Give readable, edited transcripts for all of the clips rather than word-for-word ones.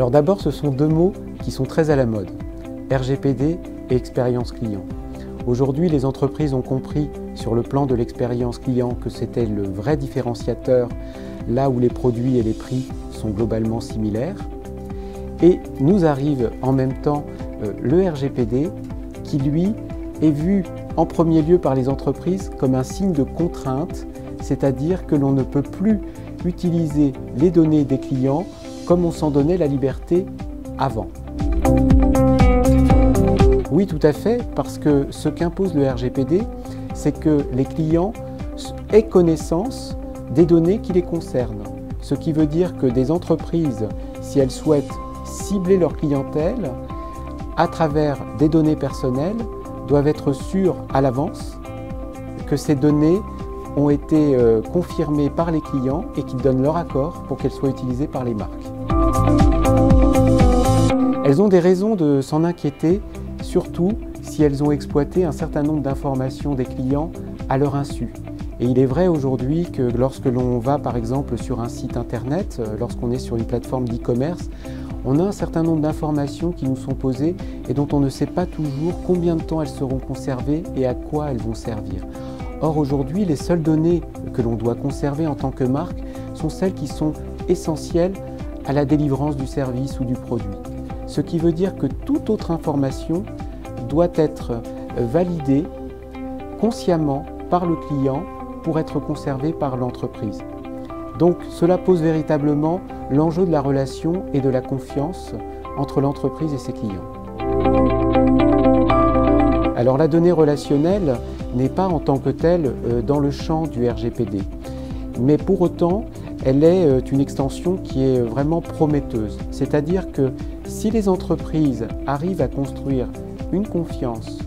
Alors d'abord, ce sont deux mots qui sont très à la mode, RGPD et expérience client. Aujourd'hui, les entreprises ont compris sur le plan de l'expérience client que c'était le vrai différenciateur, là où les produits et les prix sont globalement similaires. Et nous arrive en même temps le RGPD qui, lui, est vu en premier lieu par les entreprises comme un signe de contrainte, c'est-à-dire que l'on ne peut plus utiliser les données des clients comme on s'en donnait la liberté avant. Oui, tout à fait, parce que ce qu'impose le RGPD, c'est que les clients aient connaissance des données qui les concernent. Ce qui veut dire que des entreprises, si elles souhaitent cibler leur clientèle à travers des données personnelles, doivent être sûres à l'avance que ces données ont été confirmées par les clients et qu'ils donnent leur accord pour qu'elles soient utilisées par les marques. Elles ont des raisons de s'en inquiéter, surtout si elles ont exploité un certain nombre d'informations des clients à leur insu. Et il est vrai aujourd'hui que lorsque l'on va par exemple sur un site internet, lorsqu'on est sur une plateforme d'e-commerce, on a un certain nombre d'informations qui nous sont posées et dont on ne sait pas toujours combien de temps elles seront conservées et à quoi elles vont servir. Or aujourd'hui, les seules données que l'on doit conserver en tant que marque sont celles qui sont essentielles à la délivrance du service ou du produit. Ce qui veut dire que toute autre information doit être validée consciemment par le client pour être conservée par l'entreprise. Donc cela pose véritablement l'enjeu de la relation et de la confiance entre l'entreprise et ses clients. Alors la donnée relationnelle n'est pas en tant que telle dans le champ du RGPD, mais pour autant elle est une extension qui est vraiment prometteuse. C'est-à-dire que si les entreprises arrivent à construire une confiance,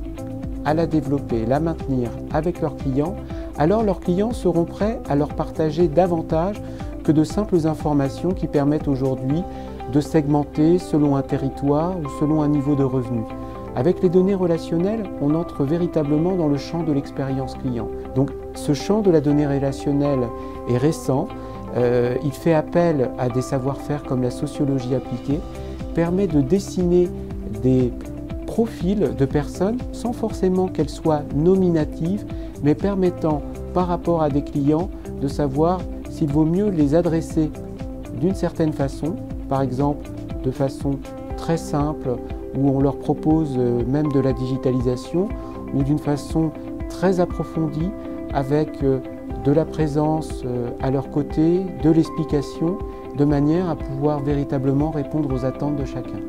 à la développer, la maintenir avec leurs clients, alors leurs clients seront prêts à leur partager davantage que de simples informations qui permettent aujourd'hui de segmenter selon un territoire ou selon un niveau de revenu. Avec les données relationnelles, on entre véritablement dans le champ de l'expérience client. Donc ce champ de la donnée relationnelle est récent, il fait appel à des savoir-faire comme la sociologie appliquée, permet de dessiner des profils de personnes sans forcément qu'elles soient nominatives, mais permettant par rapport à des clients de savoir s'il vaut mieux les adresser d'une certaine façon, par exemple de façon très simple où on leur propose même de la digitalisation, ou d'une façon très approfondie avec de la présence à leur côté, de l'explication, de manière à pouvoir véritablement répondre aux attentes de chacun.